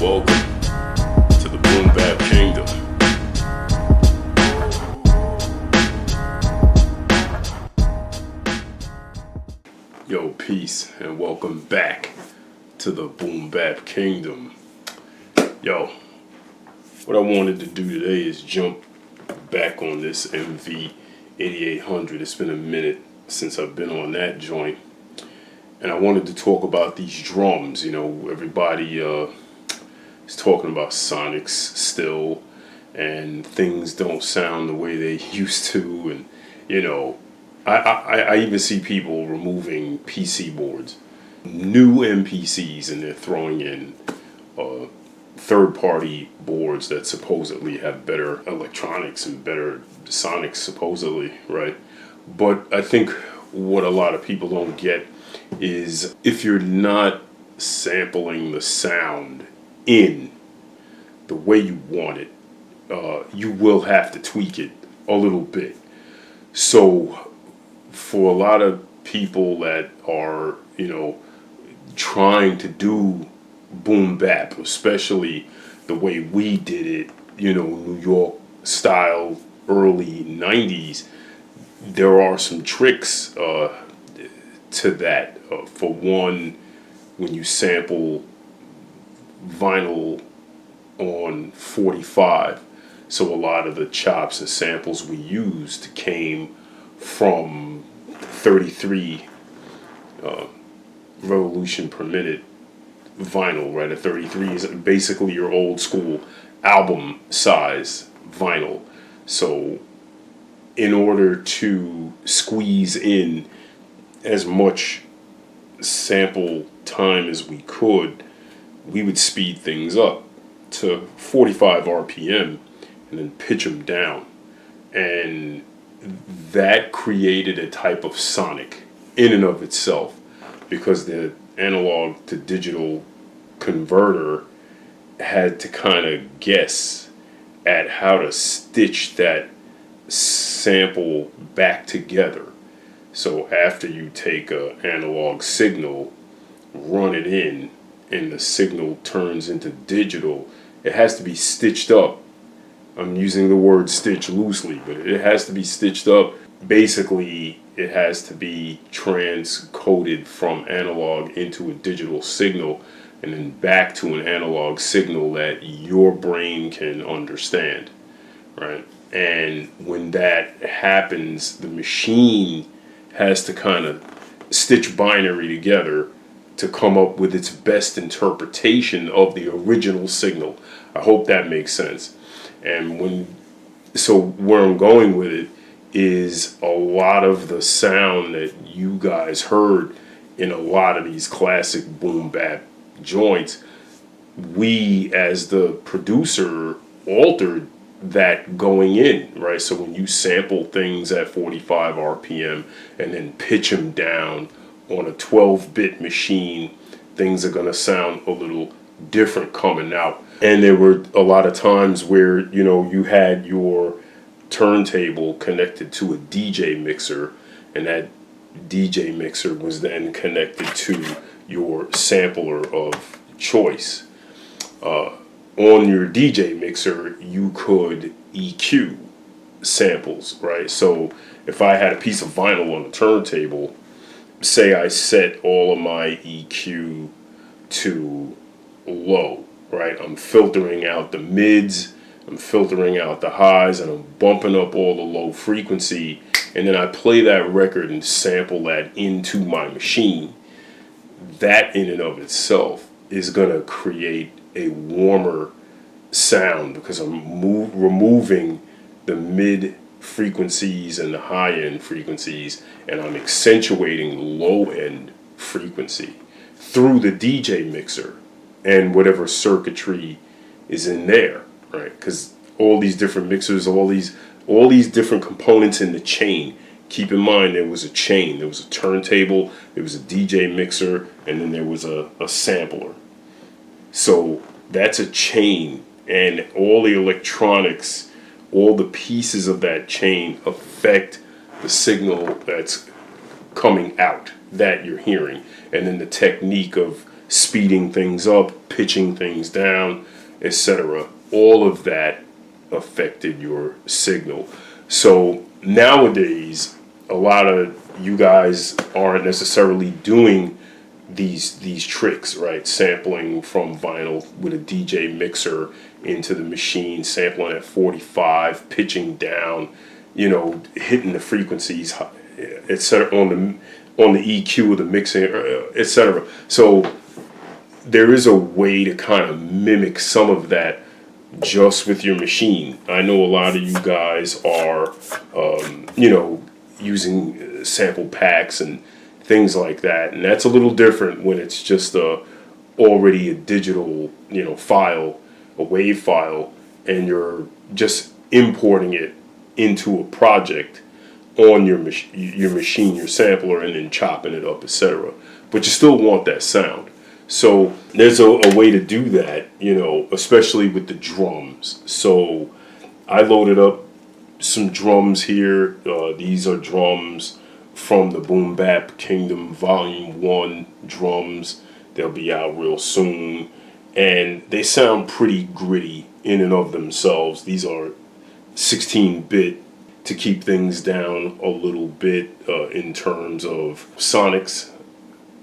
Welcome to the Boom Bap Kingdom. Yo, peace, and welcome back to the Boom Bap Kingdom. Yo, what I wanted to do today is jump back on this MV 8800. It's been a minute since I've been on that joint. And I wanted to talk about these drums. You know, everybody is talking about sonics still, and things don't sound the way they used to. And, you know, I even see people removing PC boards, new MPCs, and they're throwing in third-party boards that supposedly have better electronics and better sonics, supposedly, right? But I think what a lot of people don't get is if you're not sampling the sound in the way you want it, you will have to tweak it a little bit. So for a lot of people that are, you know, trying to do boom bap, especially the way we did it, you know, New York style, early 90s, there are some tricks to that. For one, when you sample vinyl on 45, so a lot of the chops and samples we used came from 33 revolution per minute vinyl, right? A 33 is basically your old school album size vinyl. So in order to squeeze in as much sample time as we could, we would speed things up to 45 RPM and then pitch them down. And that created a type of sonic in and of itself, because the analog to digital converter had to kind of guess at how to stitch that sample back together. So after you take an analog signal, run it in, and the signal turns into digital, it has to be stitched up. I'm using the word stitch loosely, but it has to be stitched up. Basically, it has to be transcoded from analog into a digital signal and then back to an analog signal that your brain can understand, right? And when that happens, the machine has to kind of stitch binary together to come up with its best interpretation of the original signal. I hope that makes sense. And so where I'm going with it is a lot of the sound that you guys heard in a lot of these classic boom bap joints, we as the producer altered that going in, right? So when you sample things at 45 RPM and then pitch them down on a 12-bit machine, things are going to sound a little different coming out. And there were a lot of times where, you know, you had your turntable connected to a DJ mixer, and that DJ mixer was then connected to your sampler of choice. On your DJ mixer, you could EQ samples, right? So if I had a piece of vinyl on a turntable, say I set all of my EQ to low, right? I'm filtering out the mids, I'm filtering out the highs, and I'm bumping up all the low frequency, and then I play that record and sample that into my machine. That in and of itself is going to create a warmer sound, because I'm removing the mid frequencies and the high end frequencies, and I'm accentuating low end frequency through the DJ mixer and whatever circuitry is in there, right? Because all these different mixers, all these different components in the chain. Keep in mind, there was a chain. There was a turntable, there was a DJ mixer, and then there was a sampler. So that's a chain, and all the electronics, all the pieces of that chain affect the signal that's coming out that you're hearing. And then the technique of speeding things up, pitching things down, etc. All of that affected your signal. So nowadays, a lot of you guys aren't necessarily doing these tricks, right? Sampling from vinyl with a DJ mixer into the machine, sampling at 45, pitching down, hitting the frequencies, etc. on the EQ of the mixing, etc. So there is a way to kind of mimic some of that just with your machine. I know a lot of you guys are, using sample packs and things like that, and that's a little different when it's just already a digital, file, a wave file, and you're just importing it into a project on your machine, your sampler, and then chopping it up, etc. But you still want that sound. So there's a way to do that, especially with the drums. So I loaded up some drums here. These are drums from the Boom Bap Kingdom Volume 1 drums. They'll be out real soon. And they sound pretty gritty in and of themselves. These are 16-bit to keep things down a little bit in terms of sonics.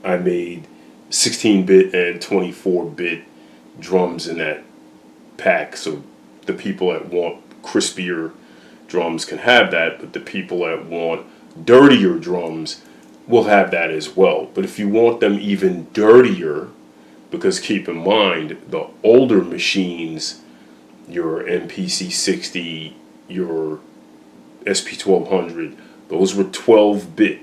I made 16-bit and 24-bit drums in that pack, so the people that want crispier drums can have that, but the people that want dirtier drums will have that as well. But if you want them even dirtier, because keep in mind, the older machines, your MPC 60, your SP1200, those were 12-bit,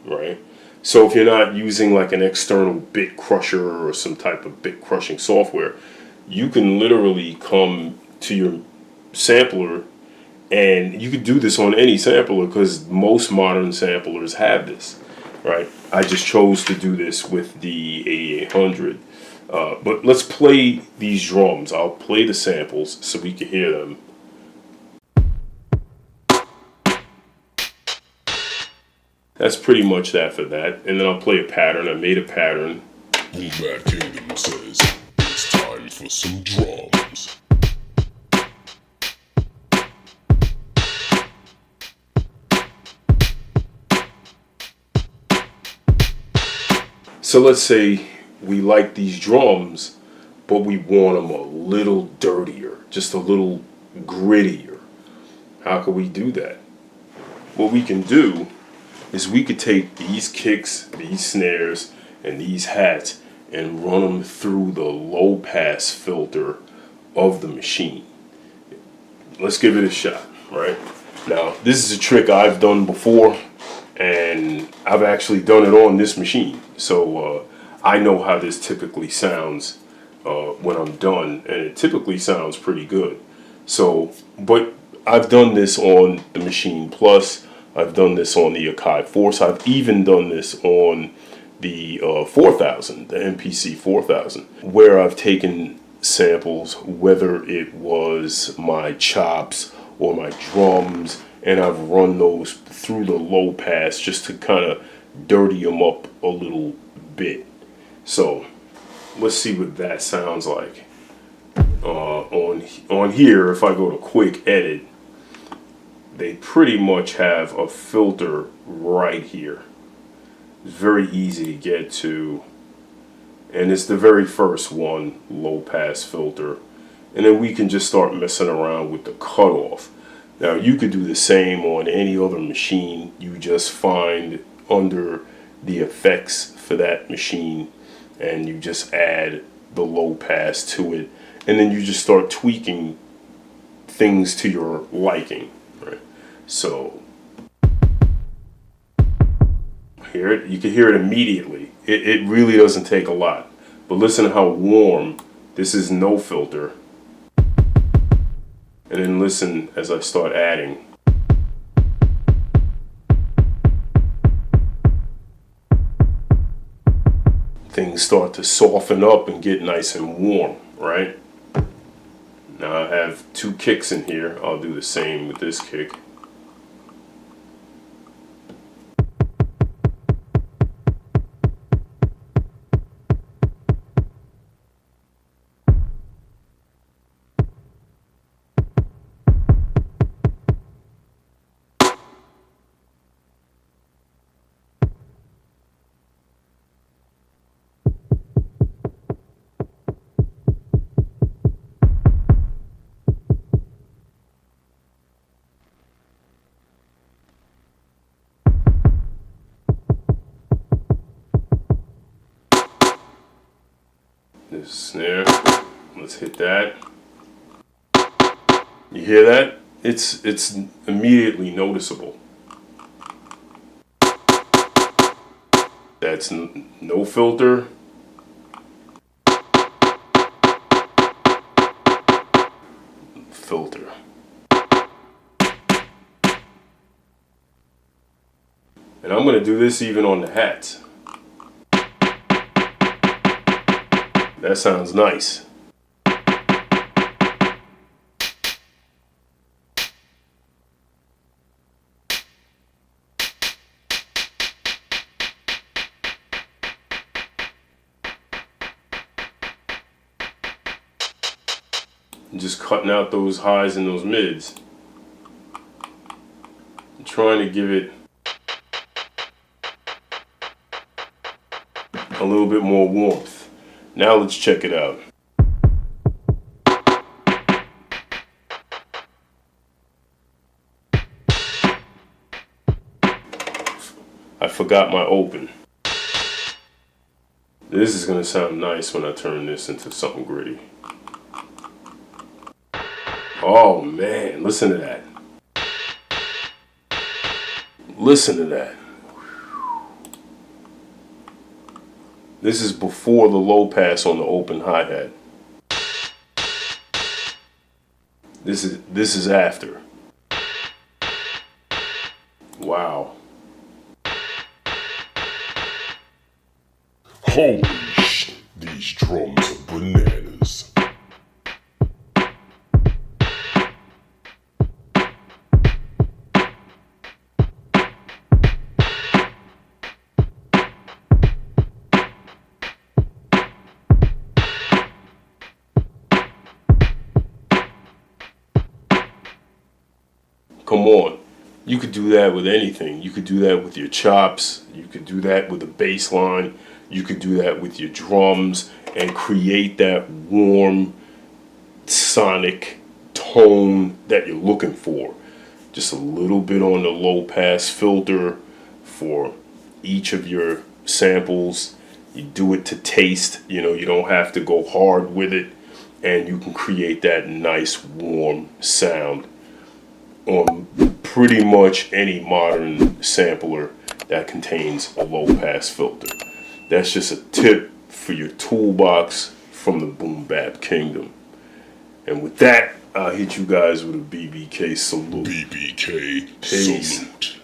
right? So if you're not using like an external bit crusher or some type of bit crushing software, you can literally come to your sampler, and you could do this on any sampler because most modern samplers have this, right? I just chose to do this with the 8800. But let's play these drums. I'll play the samples so we can hear them. That's pretty much that for that. And then I'll play a pattern. I made a pattern. Boom Bap Kingdom says it's time for some drums. So let's say we like these drums, but we want them a little dirtier, just a little grittier. How can we do that? What we can do is we could take these kicks, these snares, and these hats and run them through the low pass filter of the machine. Let's give it a shot, right? Now, this is a trick I've done before, and I've actually done it on this machine. So I know how this typically sounds when I'm done, and it typically sounds pretty good. So, but I've done this on the Machine Plus. I've done this on the Akai Force. I've even done this on the 4000, the MPC 4000, where I've taken samples, whether it was my chops or my drums, and I've run those through the low pass just to kind of dirty them up a little bit. So let's see what that sounds like. On here, if I go to quick edit, they pretty much have a filter right here. It's very easy to get to, and it's the very first one, low pass filter. And then we can just start messing around with the cutoff. Now you could do the same on any other machine. You just find under the effects for that machine and you just add the low pass to it, and then you just start tweaking things to your liking, right? So hear it, you can hear it immediately. It really doesn't take a lot, but listen to how warm. This is no filter. And then listen as I start adding. Things start to soften up and get nice and warm, right? Now I have two kicks in here. I'll do the same with this kick. Let's hit that. You hear that? It's immediately noticeable. That's no filter. Filter. And I'm going to do this even on the hats. That sounds nice. Just cutting out those highs and those mids. I'm trying to give it a little bit more warmth. Now let's check it out. I forgot my open. This is going to sound nice when I turn this into something gritty. Oh man, listen to that. Listen to that. This is before the low pass on the open hi-hat. This is after. Wow. Holy sh! These drums are bananas. Come on. You could do that with anything. You could do that with your chops. You could do that with the bass line. You could do that with your drums and create that warm sonic tone that you're looking for. Just a little bit on the low pass filter for each of your samples. You do it to taste, you know, you don't have to go hard with it, and you can create that nice warm sound on pretty much any modern sampler that contains a low pass filter. That's just a tip for your toolbox from the Boom Bap Kingdom. And with that, I'll hit you guys with a BBK salute. BBK Peace. salute.